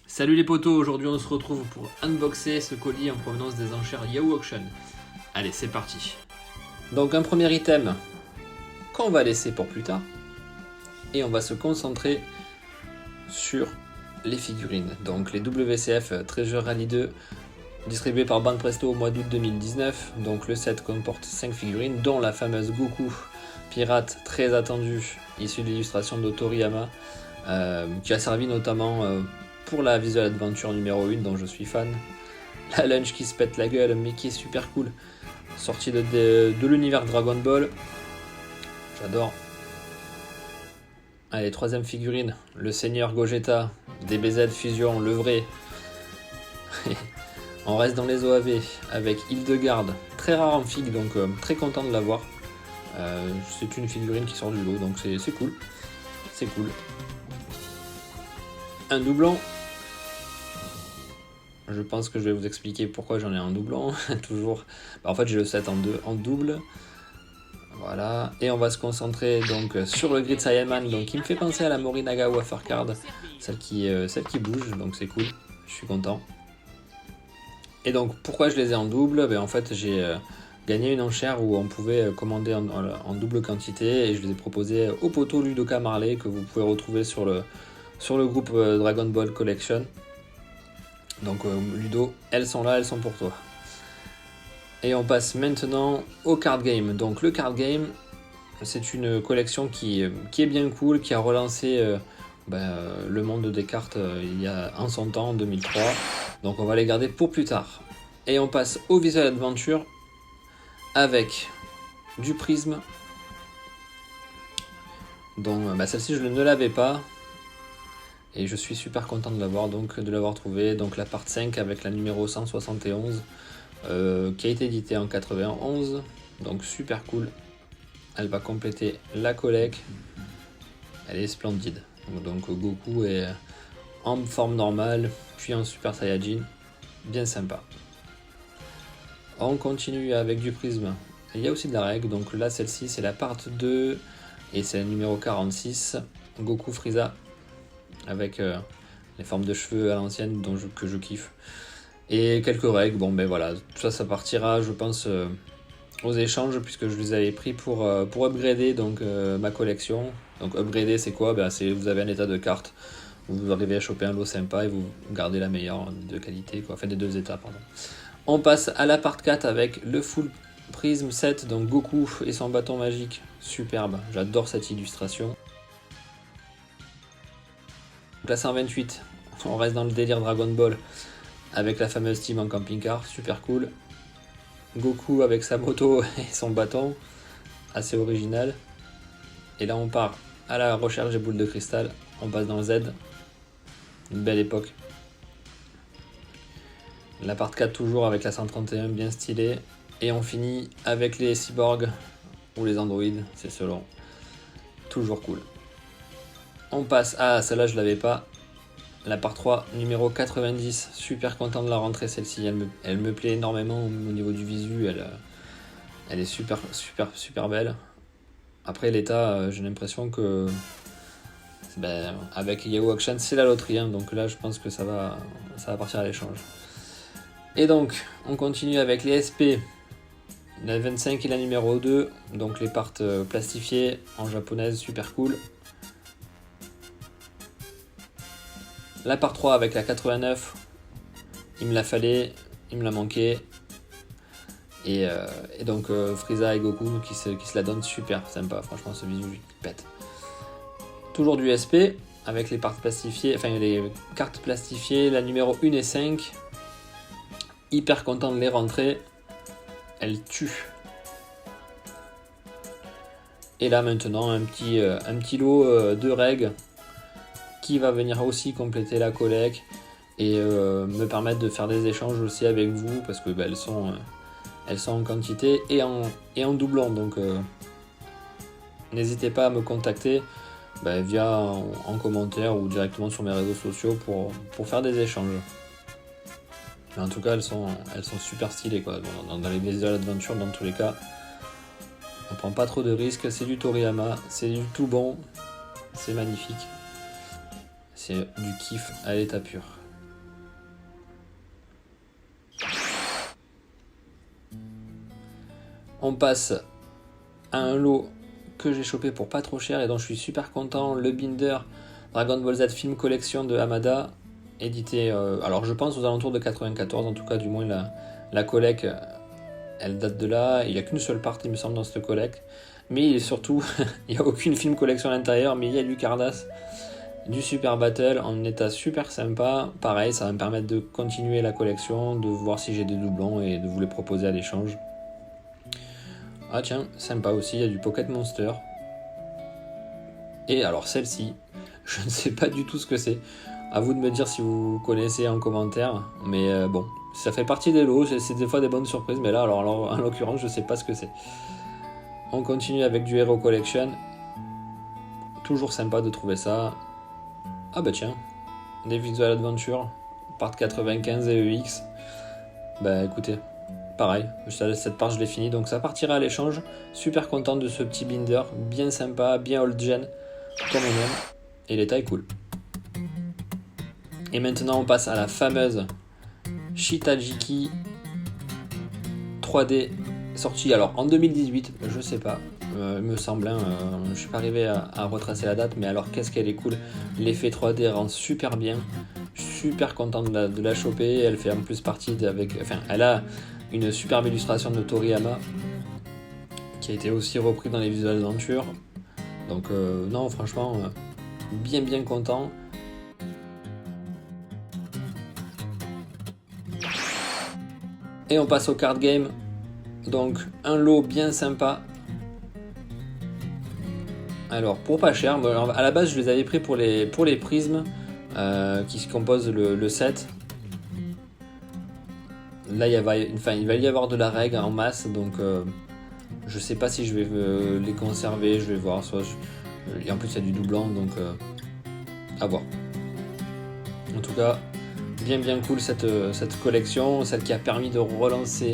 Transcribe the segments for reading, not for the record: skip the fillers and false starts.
Salut les potos, aujourd'hui on se retrouve pour unboxer ce colis en provenance des enchères Yahoo Auction. Allez, c'est parti. Donc un premier item qu'on va laisser pour plus tard. Et on va se concentrer sur les figurines. Donc les WCF Treasure Rally 2, distribué par Banpresto au mois d'août 2019. Donc le set comporte 5 figurines, dont la fameuse Goku pirate très attendue, issue de l'illustration de Toriyama, qui a servi notamment pour la Visual Adventure numéro 1 dont je suis fan. La Lunch qui se pète la gueule mais qui est super cool. Sortie de l'univers Dragon Ball. J'adore. Allez, troisième figurine, le Seigneur Gogeta, DBZ Fusion, le vrai. On reste dans les OAV avec Hildegarde, très rare en fig, donc très content de l'avoir. C'est une figurine qui sort du lot, donc c'est cool. C'est cool. Un doublon. Je pense que je vais vous expliquer pourquoi j'en ai un doublon. Toujours. En fait, j'ai le set en double. Voilà. Et on va se concentrer donc sur le Grid Saiyaman, donc qui me fait penser à la Morinaga Wafer Card, celle qui bouge, donc c'est cool. Je suis content. Et donc pourquoi je les ai en double? En fait, j'ai gagné une enchère où on pouvait commander en double quantité et je les ai proposés au poteau Ludoka Marley que vous pouvez retrouver sur le groupe Dragon Ball Collection. Donc Ludo, elles sont là, elles sont pour toi. Et on passe maintenant au card game. Donc le card game, c'est une collection qui est bien cool, qui a relancé le monde des cartes il y a en son temps, en 2003. Donc on va les garder pour plus tard. Et on passe au Visual Adventure avec du prisme. Donc celle-ci je ne l'avais pas. Et je suis super content de l'avoir trouvé. Donc la part 5 avec la numéro 171 qui a été éditée en 91. Donc super cool. Elle va compléter la collecte. Elle est splendide. Donc Goku est en forme normale, puis en Super Saiyajin. Bien sympa. On continue avec du prisme. Il y a aussi de la règle. Donc là, celle-ci, c'est la part 2. Et c'est la numéro 46. Goku Frieza. Avec les formes de cheveux à l'ancienne que je kiffe. Et quelques règles. Bon, voilà. Tout ça partira, je pense, aux échanges, puisque je les avais pris pour upgrader ma collection. Donc upgrader, c'est quoi? C'est vous avez un état de carte. Vous arrivez à choper un lot sympa et vous gardez la meilleure de qualité, quoi. Enfin, des deux états, pardon. On passe à la part 4 avec le full prism set, donc Goku et son bâton magique. Superbe, j'adore cette illustration. Donc la 128, on reste dans le délire Dragon Ball avec la fameuse team en camping-car, super cool. Goku avec sa moto et son bâton, assez original. Et là on part à la recherche des boules de cristal, on passe dans le Z, une belle époque. La part 4 toujours avec la 131 bien stylée. Et on finit avec les cyborgs ou les androïdes, c'est selon. Toujours cool. On passe à celle-là, je l'avais pas. La part 3, numéro 90. Super content de la rentrée, celle-ci. Elle me plaît énormément au niveau du visu. Elle est super belle. Après, l'état, j'ai l'impression que avec Yahoo Auction, c'est la loterie. Donc là, je pense que ça va partir à l'échange. Et donc, on continue avec les SP. La 25 et la numéro 2. Donc les parts plastifiées en japonaise, super cool. La part 3 avec la 89, il me la fallait, il me la manquait. Et donc Frieza et Goku qui se la donnent super sympa, franchement ce visu pète. Toujours du SP avec les parts plastifiées, enfin les cartes plastifiées, la numéro 1 et 5. Hyper content de les rentrer, elle tue. Et là maintenant un petit lot de règles qui va venir aussi compléter la collecte et me permettre de faire des échanges aussi avec vous parce que elles sont en quantité et en doublon, donc n'hésitez pas à me contacter via en commentaire ou directement sur mes réseaux sociaux pour faire des échanges. Mais en tout cas, elles sont super stylées, quoi. Dans les visual adventures, dans tous les cas, on prend pas trop de risques. C'est du Toriyama, c'est du tout bon, c'est magnifique. C'est du kiff à l'état pur. On passe à un lot que j'ai chopé pour pas trop cher et dont je suis super content, le binder Dragon Ball Z Film Collection de Hamada, édité, alors je pense aux alentours de 94, en tout cas du moins la collect, elle date de là, il n'y a qu'une seule partie il me semble dans cette collect, mais surtout, il n'y a aucune film collection à l'intérieur, mais il y a du Cardass, du Super Battle en état super sympa, pareil ça va me permettre de continuer la collection, de voir si j'ai des doublons et de vous les proposer à l'échange. Ah tiens, sympa aussi, il y a du Pocket Monster. Et alors celle-ci, je ne sais pas du tout ce que c'est. À vous de me dire si vous connaissez en commentaire. Mais bon, ça fait partie des lots, c'est des fois des bonnes surprises. Mais là, alors en l'occurrence, je ne sais pas ce que c'est. On continue avec du Hero Collection. Toujours sympa de trouver ça. Ah bah tiens, des Visual Adventure, part 95 et EX. Bah écoutez, pareil, cette part je l'ai finie, donc ça partira à l'échange. Super content de ce petit binder, bien sympa, bien old gen, comme on aime, et l'état est cool. Et maintenant on passe à la fameuse Shitajiki 3D, sortie alors en 2018, je sais pas, il me semble, je suis pas arrivé à retracer la date, mais alors qu'est-ce qu'elle est cool, l'effet 3D rend super bien, super content de la choper, elle fait en plus partie elle a une superbe illustration de Toriyama qui a été aussi repris dans les Visual Adventures, donc non franchement bien content. Et on passe au card game, donc un lot bien sympa. Alors pour pas cher, à la base je les avais pris pour les prismes qui composent le set. Là il va y avoir de la règle en masse, donc je sais pas si je vais les conserver, je vais voir. Et en plus il y a du doublant, donc à voir. En tout cas, bien cool cette collection, celle qui a permis de relancer.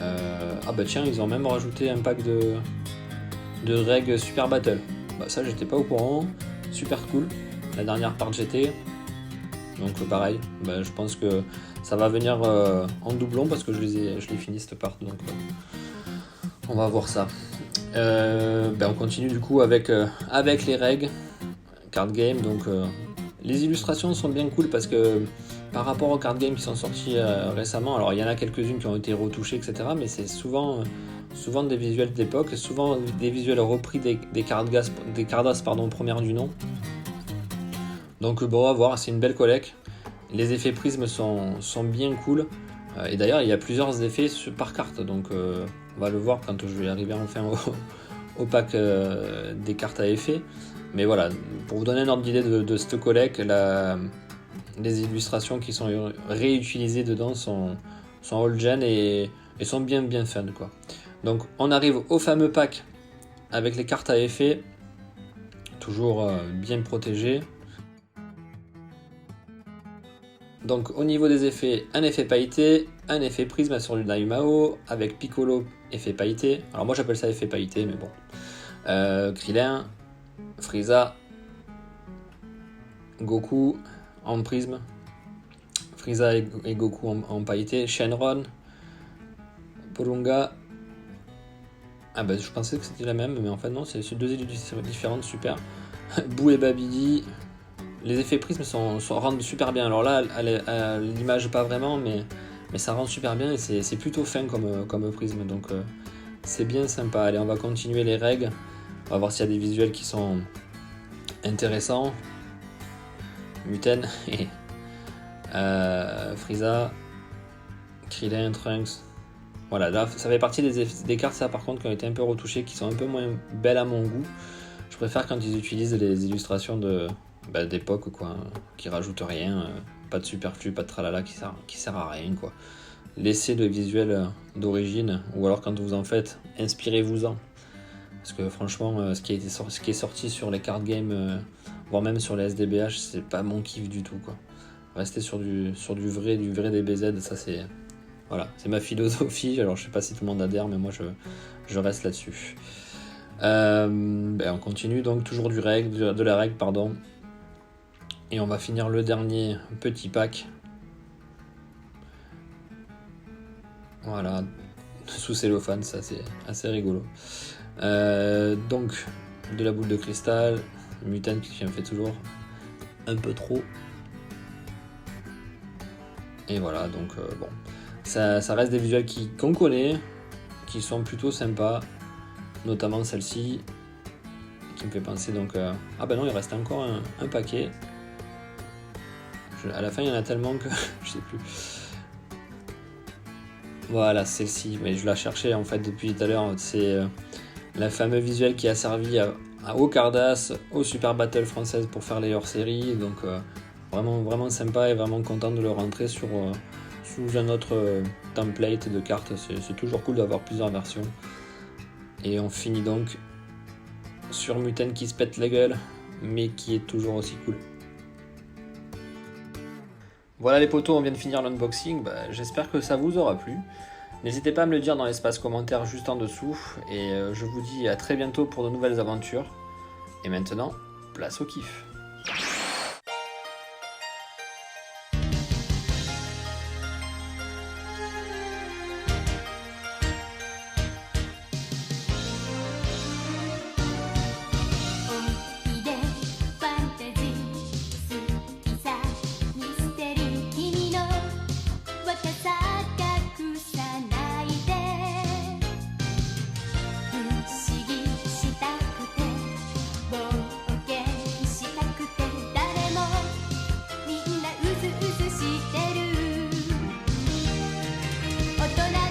Ah bah tiens, ils ont même rajouté un pack de règles Super Battle. Bah ça j'étais pas au courant, super cool. La dernière part GT. Donc pareil, bah, je pense que ça va venir en doublon parce que je l'ai fini cette part, donc on va voir ça. On continue du coup avec les règles card game. Donc les illustrations sont bien cool parce que par rapport aux card games qui sont sortis récemment, alors il y en a quelques-unes qui ont été retouchées, etc. Mais c'est souvent des visuels d'époque, souvent des visuels repris des Cardass première du nom. Donc bon, à voir, c'est une belle collecte. Les effets prismes sont bien cool. Et d'ailleurs, il y a plusieurs effets par carte. Donc on va le voir quand je vais arriver enfin au pack des cartes à effets. Mais voilà, pour vous donner un ordre d'idée de cette collecte, les illustrations qui sont réutilisées dedans sont old gen et sont bien fun, quoi. Donc on arrive au fameux pack avec les cartes à effet, toujours bien protégées. Donc au niveau des effets, un effet pailleté, un effet prisme sur du Daimao avec Piccolo effet pailleté. Alors moi j'appelle ça effet pailleté, mais bon. Krillin, Frieza, Goku en prisme, Frieza et Goku en pailleté, Shenron, Porunga. Ah bah je pensais que c'était la même, mais en fait non, c'est deux illustrations différentes, super. Boo et Babidi. Les effets prisme rendent super bien. Alors là, à l'image pas vraiment, mais ça rend super bien et c'est plutôt fin comme prisme. Donc c'est bien sympa. Allez, on va continuer les règles. On va voir s'il y a des visuels qui sont intéressants. Muten et Frieza, Krillin, Trunks. Voilà, là ça fait partie des cartes ça par contre qui ont été un peu retouchées, qui sont un peu moins belles à mon goût. Je préfère quand ils utilisent les illustrations d'époque, quoi, qui rajoutent rien, pas de superflu, pas de tralala qui sert à rien, quoi. Laissez le visuel d'origine, ou alors quand vous en faites, inspirez-vous-en. Parce que franchement, ce qui est sorti sur les card games, voire même sur les SDBH, c'est pas mon kiff du tout, quoi. Rester sur du vrai DBZ, ça c'est... Voilà, c'est ma philosophie. Alors je sais pas si tout le monde adhère, mais moi je reste là-dessus. On continue donc toujours de la règle, pardon. Et on va finir le dernier petit pack. Voilà, sous cellophane, ça c'est assez rigolo. Donc de la boule de cristal, Mutant qui en fait toujours un peu trop. Et voilà, donc bon, ça reste des visuels qu'on connaît, qui sont plutôt sympas, notamment celle-ci, qui me fait penser donc... Ah ben non, il reste encore un paquet. À la fin, il y en a tellement que je sais plus. Voilà, celle-ci, mais je la cherchais en fait depuis tout à l'heure. C'est la fameuse visuel qui a servi au Cardass, au Super Battle française pour faire les hors-séries. Donc vraiment, vraiment sympa et vraiment content de le rentrer sous un autre template de cartes. C'est toujours cool d'avoir plusieurs versions. Et on finit donc sur Mutant qui se pète la gueule, mais qui est toujours aussi cool. Voilà les potos, on vient de finir l'unboxing, j'espère que ça vous aura plu. N'hésitez pas à me le dire dans l'espace commentaire juste en dessous, et je vous dis à très bientôt pour de nouvelles aventures. Et maintenant, place au kiff.大人